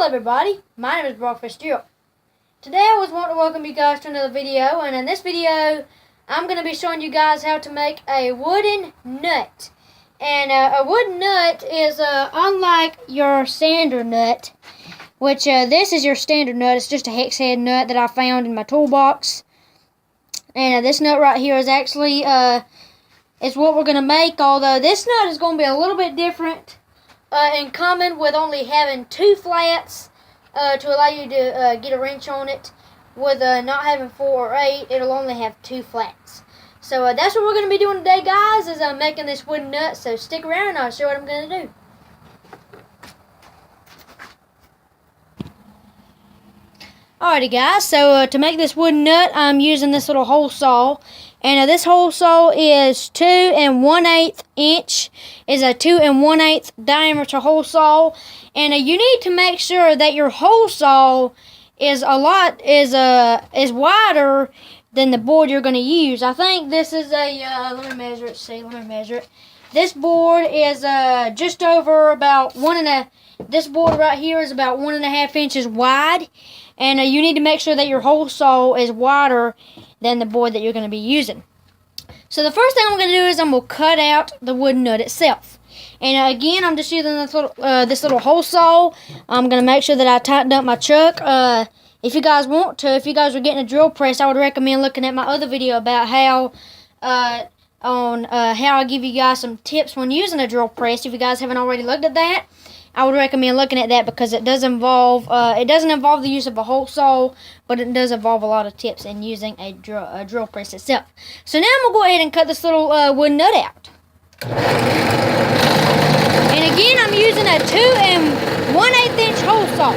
Hello everybody, my name is Brock Fitzgerald. Today I was wanting to welcome you guys to another video, and in this video I'm going to be showing you guys how to make a wooden nut. And a wooden nut is unlike your standard nut, which this is your standard nut. It's just a hex head nut that I found in my toolbox. And this nut right here is actually is what we're going to make, although this nut is going to be a little bit different. In common with only having two flats to allow you to get a wrench on it. With not having 4 or 8, it'll only have 2 flats. So that's what we're going to be doing today, guys, is making this wooden nut. So stick around and I'll show you what I'm going to do. Alrighty, guys, so to make this wooden nut, I'm using this little hole saw. And this hole saw is 2 1/8 inch. Is a 2 1/8 diameter hole saw. And you need to make sure that your hole saw is wider than the board you're going to use. I think this is a let me measure it. Let me measure it. This board is just over about this board right here is about 1.5 inches wide. And you need to make sure that your hole saw is wider than the board that you're going to be using. So the first thing I'm going to do is I'm going to cut out the wooden nut itself. And again, I'm just using this little hole saw. I'm going to make sure that I tightened up my chuck. If you guys want to, if you guys are getting a drill press, I would recommend looking at my other video about how how I give you guys some tips when using a drill press. If you guys haven't already looked at that, I would recommend looking at that because it does involve, it doesn't involve the use of a hole saw, but it does involve a lot of tips in using a drill press itself. So now I'm going to go ahead and cut this little wooden nut out. And again, I'm using a 2 1/8 inch hole saw.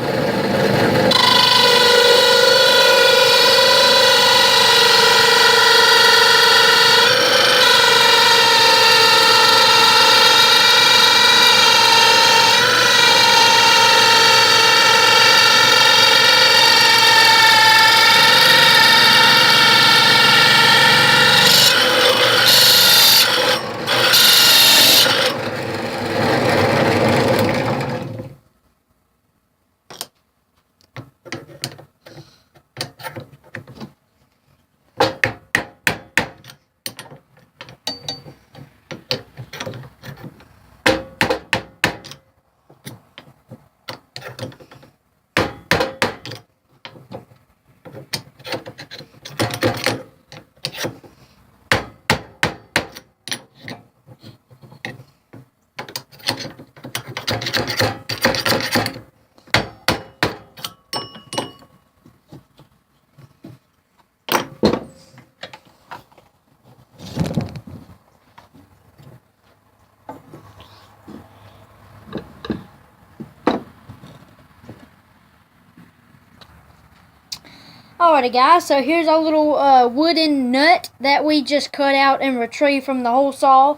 Alrighty, guys, so here's our little wooden nut that we just cut out and retrieved from the hole saw.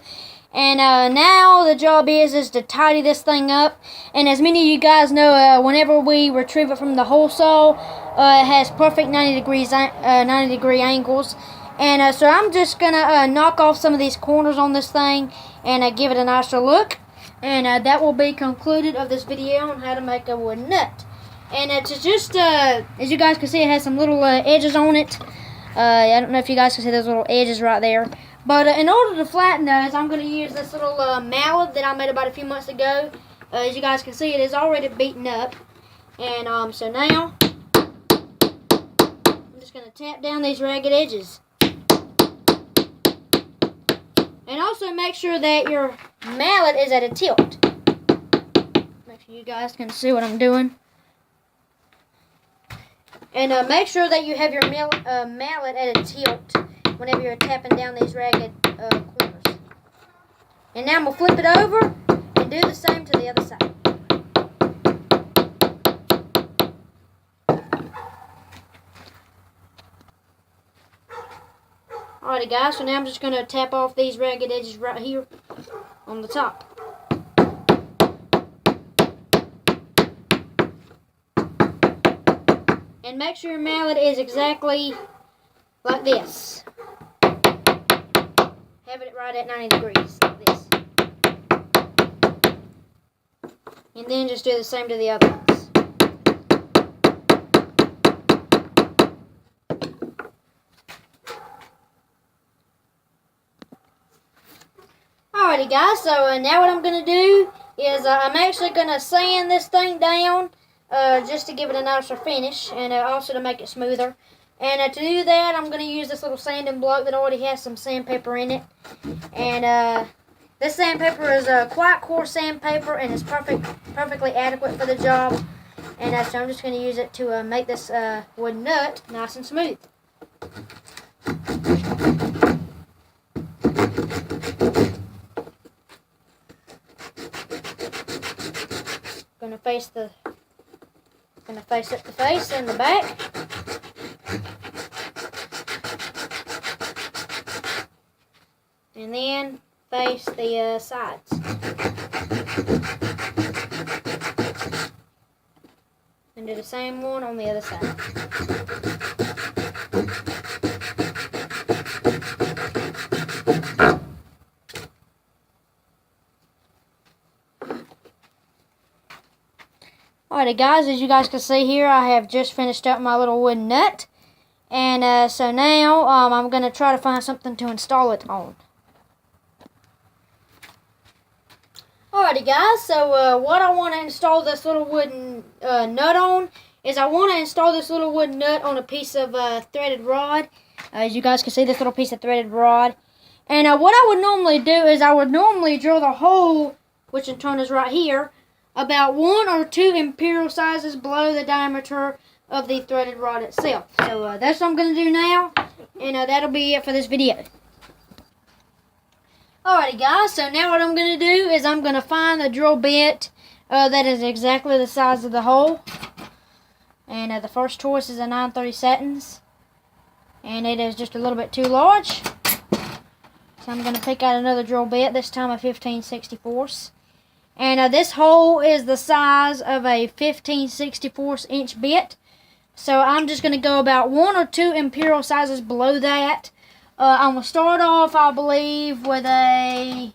And now the job is to tidy this thing up. And as many of you guys know, whenever we retrieve it from the hole saw, it has perfect 90 degree angles. And so I'm just going to knock off some of these corners on this thing and give it a nicer look. And that will be concluded of this video on how to make a wooden nut. And it's just, as you guys can see, it has some little edges on it. I don't know if you guys can see those little edges right there. But in order to flatten those, I'm going to use this little mallet that I made about a few months ago. As you guys can see, it is already beaten up. And so now, I'm just going to tap down these ragged edges. And also make sure that your mallet is at a tilt. Make sure you guys can see what I'm doing. And make sure that you have your mallet at a tilt whenever you're tapping down these ragged corners. And now I'm going to flip it over and do the same to the other side. Alrighty, guys, so now I'm just going to tap off these ragged edges right here on the top. And make sure your mallet is exactly like this. Have it right at 90 degrees, like this. And then just do the same to the other ones. Alrighty guys, so now what I'm going to do is I'm actually going to sand this thing down just to give it a nicer finish and also to make it smoother. And to do that, I'm going to use this little sanding block that already has some sandpaper in it. And this sandpaper is quite coarse sandpaper and it's perfectly adequate for the job. And so I'm just going to use it to make this wooden nut nice and smooth. Gonna face up the face and the back. And then face the sides. And do the same one on the other side. Alrighty guys, as you guys can see here, I have just finished up my little wooden nut. And so now I'm going to try to find something to install it on. Alrighty guys, so what I want to install this little wooden nut on is I want to install this little wooden nut on a piece of threaded rod. As you guys can see, this little piece of threaded rod. And what I would normally do is I would normally drill the hole, which in turn is right here, about 1 or 2 imperial sizes below the diameter of the threaded rod itself. So that's what I'm going to do now, and that'll be it for this video. Alrighty guys, so now what I'm going to do is I'm going to find the drill bit that is exactly the size of the hole. And the first choice is a 9/32, and it is just a little bit too large. So I'm going to pick out another drill bit, this time a 15/64. And this hole is the size of a 15/64 inch bit. So I'm just going to go about 1 or 2 imperial sizes below that. I'm going to start off, I believe, with a,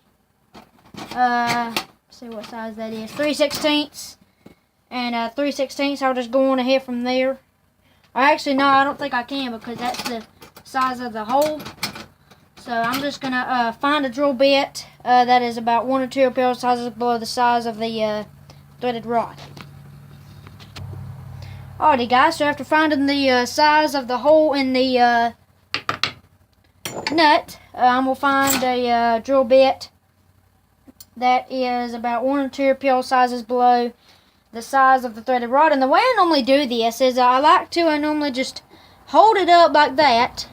let's see what size that is, 3/16. And 3/16, I'll just go on ahead from there. Or actually, no, I don't think I can because that's the size of the hole. So I'm just going to find a drill bit that is about 1 or 2 imperial sizes below the size of the threaded rod. Alrighty guys, so after finding the size of the hole in the nut, I'm going to find a drill bit that is about 1 or 2 imperial sizes below the size of the threaded rod. And the way I normally do this is I like to normally just hold it up like that.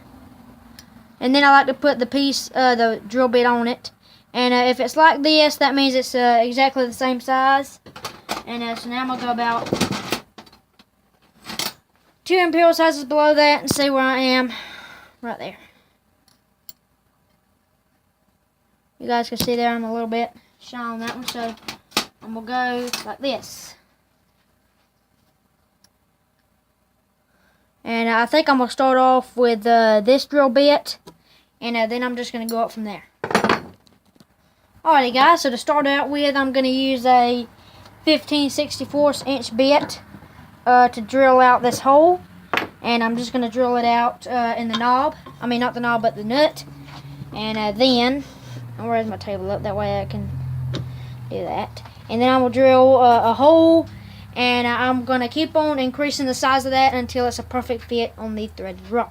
And then I like to put the piece, the drill bit on it. And if it's like this, that means it's exactly the same size. And so now I'm going to go about 2 imperial sizes below that and see where I am right there. You guys can see there I'm a little bit shy on that one, so I'm going to go like this. And I think I'm going to start off with this drill bit, and then I'm just going to go up from there. Alrighty guys, so to start out with, I'm going to use a 15/64 inch bit to drill out this hole. And I'm just going to drill it out in the knob. I mean, not the knob, but the nut. And then, I'll raise my table up, that way I can do that. And then I'm going to drill a hole. And I'm going to keep on increasing the size of that until it's a perfect fit on the threaded rod.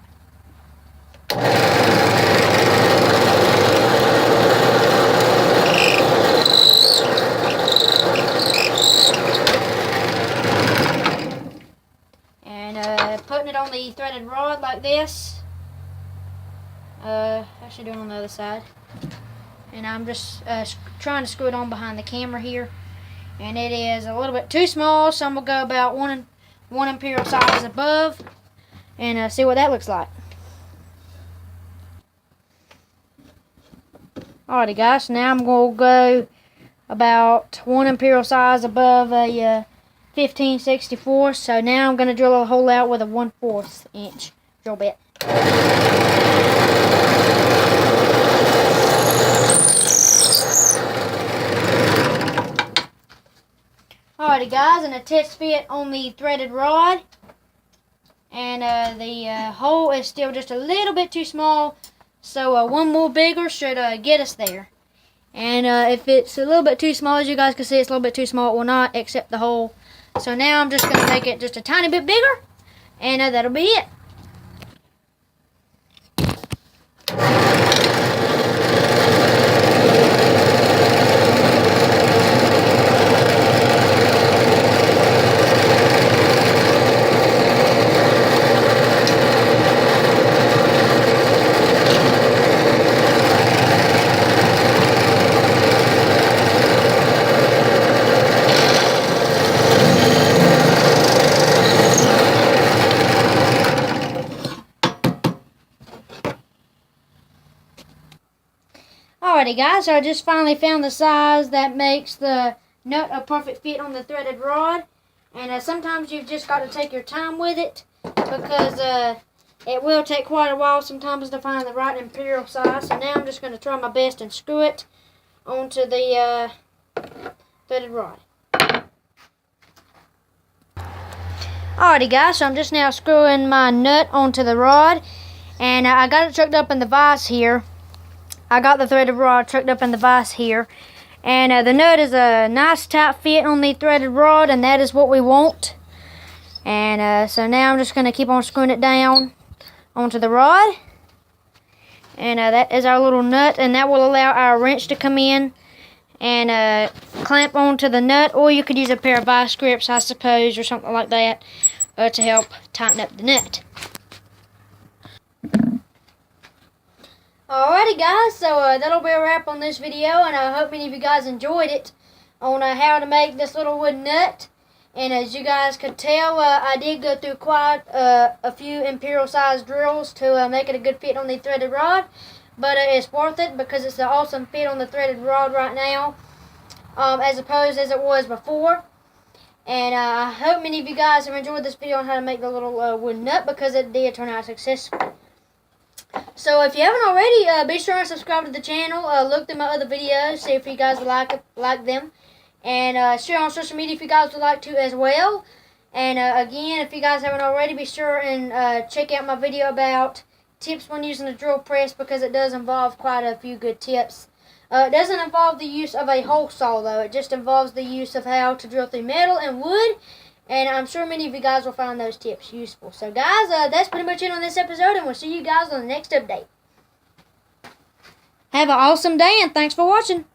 And putting it on the threaded rod like this. Actually doing on the other side. And I'm just trying to screw it on behind the camera here. And it is a little bit too small, so I'm going to go about one imperial size above and see what that looks like. Alrighty guys, so now I'm going to go about 1 imperial size above a 15/64. So now I'm going to drill a hole out with a 1/4 inch drill bit. Alrighty guys, and a test fit on the threaded rod. And the hole is still just a little bit too small, so one more bigger should get us there. And if it's a little bit too small, as you guys can see, it's a little bit too small. It will not accept the hole. So now I'm just going to make it just a tiny bit bigger. And that'll be it. Alrighty guys, so I just finally found the size that makes the nut a perfect fit on the threaded rod. And sometimes you've just got to take your time with it, because it will take quite a while sometimes to find the right imperial size. So now I'm just going to try my best and screw it onto the threaded rod. Alrighty guys, so I'm just now screwing my nut onto the rod, and I got it chucked up in the vise here. I got the threaded rod chucked up in the vise here, and the nut is a nice tight fit on the threaded rod, and that is what we want. And so now I'm just going to keep on screwing it down onto the rod, and that is our little nut, and that will allow our wrench to come in and clamp onto the nut, or you could use a pair of vice grips, I suppose, or something like that to help tighten up the nut. Alrighty guys, so that'll be a wrap on this video, and I hope many of you guys enjoyed it on how to make this little wooden nut. And as you guys could tell, I did go through quite a few imperial size drills to make it a good fit on the threaded rod, but it's worth it because it's an awesome fit on the threaded rod right now, as opposed as it was before. And I hope many of you guys have enjoyed this video on how to make the little wooden nut, because it did turn out successful. So if you haven't already, be sure and subscribe to the channel. Look through my other videos, see if you guys would like them. And share on social media if you guys would like to as well. And again, if you guys haven't already, be sure and check out my video about tips when using a drill press, because it does involve quite a few good tips. It doesn't involve the use of a hole saw though. It just involves the use of how to drill through metal and wood. And I'm sure many of you guys will find those tips useful. So guys, that's pretty much it on this episode, and we'll see you guys on the next update. Have an awesome day, and thanks for watching.